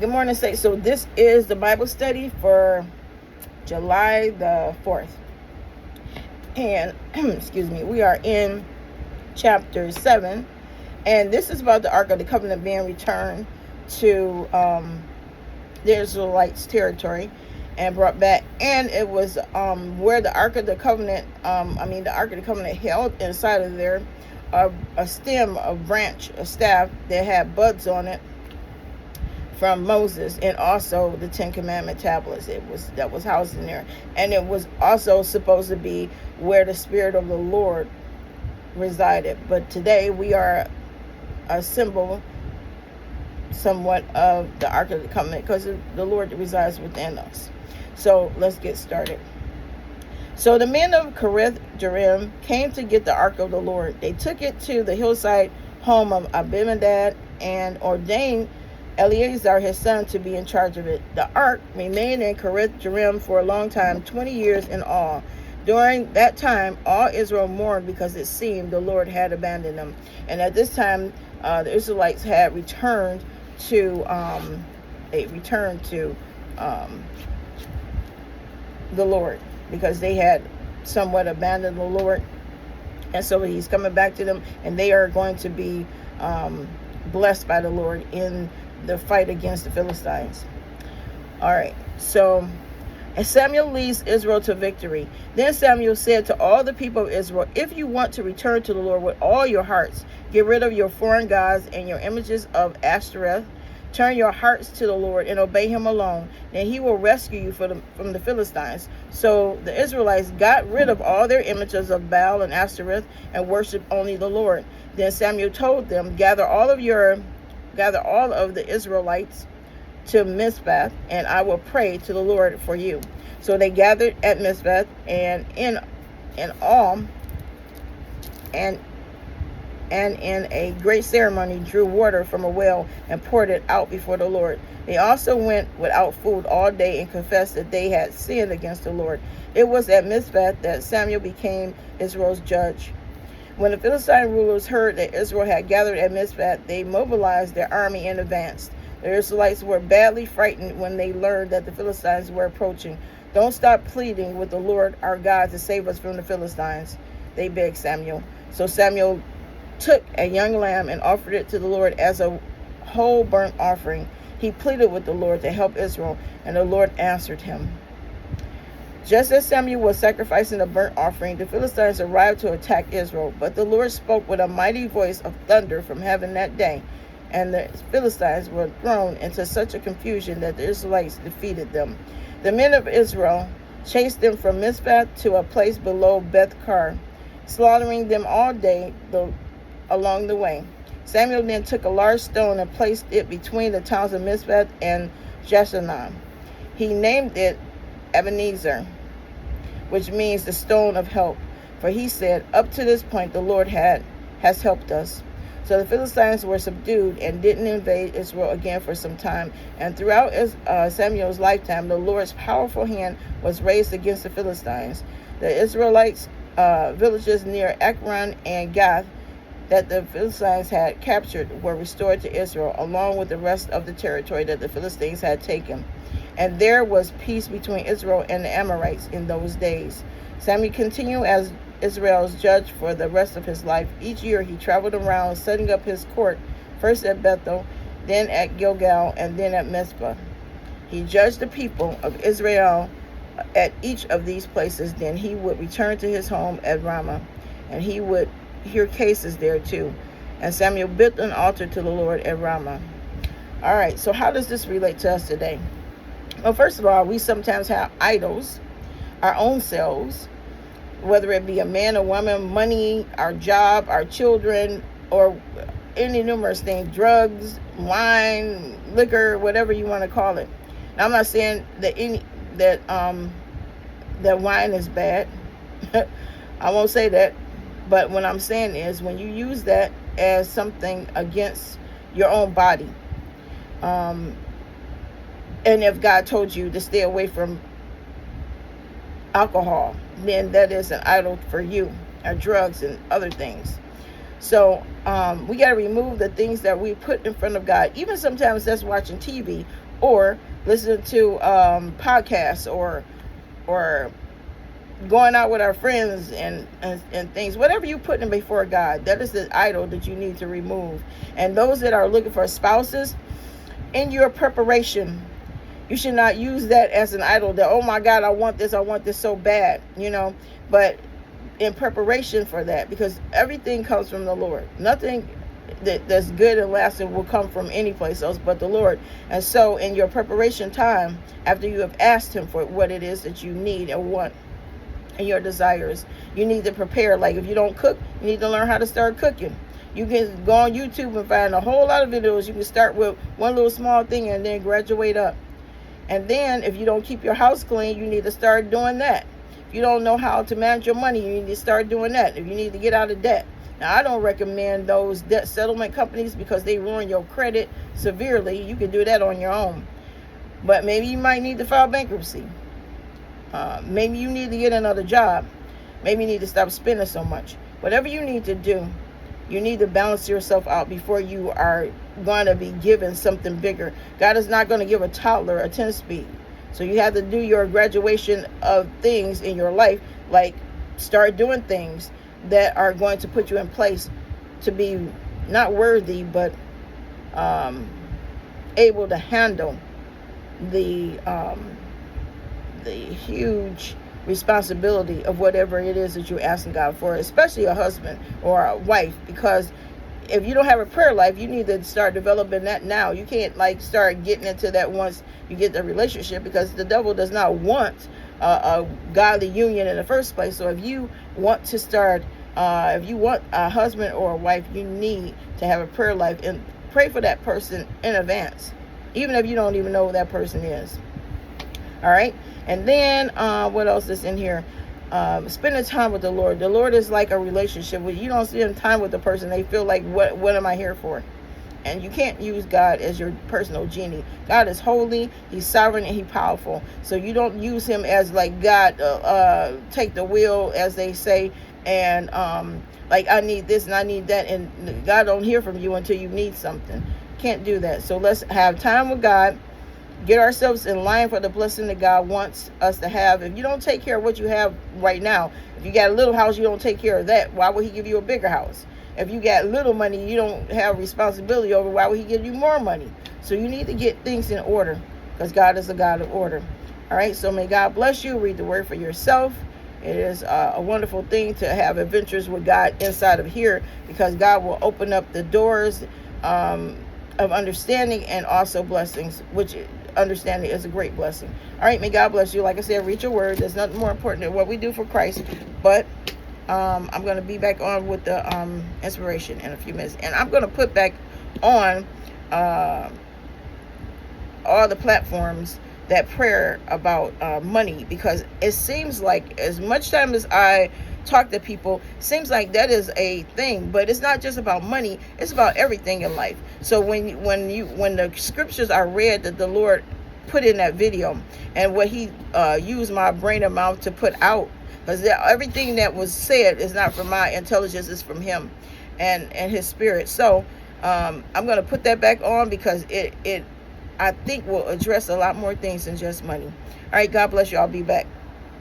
Good morning, Saints. So this is the Bible study for July the 4th. And, excuse me, we are in chapter 7. And this is about the Ark of the Covenant being returned to the Israelites' territory and brought back. And it was where the Ark of the Covenant, the Ark of the Covenant held inside of there a stem, a branch, a staff that had buds on it from Moses, and also the Ten Commandment tablets. That was housed in there, and it was also supposed to be where the Spirit of the Lord resided. But today we are a symbol, somewhat, of the Ark of the Covenant because the Lord resides within us. So let's get started. So the men of Kiriath Jearim came to get the Ark of the Lord. They took it to the hillside home of Abinadab and ordained Eleazar, his son, to be in charge of it. The ark remained in Kiriath Jearim for a long time, 20 years in all. During that time, all Israel mourned because it seemed the Lord had abandoned them. And at this time, the Israelites had returned to the Lord, because they had somewhat abandoned the Lord. And so he's coming back to them, and they are going to be blessed by the Lord in the fight against the Philistines. All right, so, and Samuel leads Israel to victory. Then Samuel said to all the people of Israel, if you want to return to the Lord with all your hearts, get rid of your foreign gods and your images of Ashtoreth. Turn your hearts to the Lord and obey him alone. Then he will rescue you from the Philistines. So the Israelites got rid of all their images of Baal and Ashtoreth and worshiped only the Lord. Then Samuel told them, gather all of the Israelites to Mizpah, and I will pray to the Lord for you. So they gathered at Mizpah, and in a great ceremony drew water from a well and poured it out before the Lord. They also went without food all day and confessed that they had sinned against the Lord. It was at Mizpah that Samuel became Israel's judge. When the Philistine rulers heard that Israel had gathered at Mizpah, they mobilized their army and advanced. The Israelites were badly frightened when they learned that the Philistines were approaching. Don't stop pleading with the Lord our God to save us from the Philistines, they begged Samuel. So Samuel took a young lamb and offered it to the Lord as a whole burnt offering. He pleaded with the Lord to help Israel, and the Lord answered him. Just as Samuel was sacrificing the burnt offering, the Philistines arrived to attack Israel. But the Lord spoke with a mighty voice of thunder from heaven that day, and the Philistines were thrown into such a confusion that the Israelites defeated them. The men of Israel chased them from Mizpah to a place below Beth-kar, slaughtering them all day along the way. Samuel then took a large stone and placed it between the towns of Mizpah and Jeshanah. He named it Ebenezer, which means the stone of help, for he said, up to this point the Lord has helped us. So the Philistines were subdued and didn't invade Israel again for some time. And throughout Samuel's lifetime, the Lord's powerful hand was raised against the Philistines. The Israelites' villages near Ekron and Gath that the Philistines had captured were restored to Israel, along with the rest of the territory that the Philistines had taken. And there was peace between Israel and the Amorites in those days. Samuel continued as Israel's judge for the rest of his life. Each year he traveled around, setting up his court, first at Bethel, then at Gilgal, and then at Mizpah. He judged the people of Israel at each of these places. Then he would return to his home at Ramah, and he would hear cases there too. And Samuel built an altar to the Lord at Ramah. All right, so how does this relate to us today? Well, first of all, we sometimes have idols, our own selves, whether it be a man or woman, money, our job, our children, or any numerous things, drugs, wine, liquor, whatever you want to call it. Now, I'm not saying that wine is bad. I won't say that. But what I'm saying is when you use that as something against your own body, and if God told you to stay away from alcohol, then that is an idol for you, or drugs and other things. So we got to remove the things that we put in front of God. Even sometimes that's watching TV or listening to podcasts, or going out with our friends and things. Whatever you put in before God, that is the idol that you need to remove. And those that are looking for spouses, in your preparation, you should not use that as an idol that, oh my God, I want this so bad, but in preparation for that, because everything comes from the Lord. Nothing that's good and lasting will come from any place else but the Lord. And so in your preparation time, after you have asked him for what it is that you need and want and your desires, you need to prepare. Like if you don't cook, you need to learn how to start cooking. You can go on YouTube and find a whole lot of videos. You can start with one little small thing and then graduate up. And then if you don't keep your house clean, you need to start doing that. If you don't know how to manage your money, you need to start doing that. If you need to get out of debt. Now, I don't recommend those debt settlement companies because they ruin your credit severely. You can do that on your own. But maybe you might need to file bankruptcy. Maybe you need to get another job. Maybe you need to stop spending so much. Whatever you need to do, you need to balance yourself out before you are going to be given something bigger. God is not going to give a toddler a 10-speed. So you have to do your graduation of things in your life, like start doing things that are going to put you in place to be not worthy, but able to handle the huge responsibility of whatever it is that you're asking God for, especially a husband or a wife. Because if you don't have a prayer life, you need to start developing that now. You can't start getting into that once you get the relationship, because the devil does not want a godly union in the first place. So if you want to start, if you want a husband or a wife, you need to have a prayer life and pray for that person in advance, even if you don't even know who that person is. All right. And then what else is in here? Spending time with the Lord. The Lord is like a relationship. When you don't spend time with the person, they feel like, what am I here for? And you can't use God as your personal genie. God is holy, he's sovereign, and he's powerful. So you don't use him as like God, take the wheel, as they say, and like I need this and I need that, and God don't hear from you until you need something. Can't do that. So let's have time with God. Get ourselves in line for the blessing that God wants us to have. If you don't take care of what you have right now, if you got a little house, you don't take care of that, why would he give you a bigger house? If you got little money, you don't have responsibility over, why would he give you more money? So you need to get things in order, because God is a God of order. All right, so may God bless you. Read the word for yourself. It is a wonderful thing to have adventures with God inside of here, because God will open up the doors of understanding and also blessings, which understanding is a great blessing. All right, may God bless you. Like I said, read your word. There's nothing more important than what we do for Christ. But I'm going to be back on with the inspiration in a few minutes. And I'm going to put back on all the platforms that prayer about money, because it seems like as much time as I talk to people, seems like that is a thing, but it's not just about money, it's about everything in life. So when the scriptures are read that the Lord put in that video, and what he used my brain and mouth to put out, because everything that was said is not from my intelligence, it's from him and his spirit. So I'm going to put that back on, because it I think will address a lot more things than just money. All right, God bless you. I'll be back.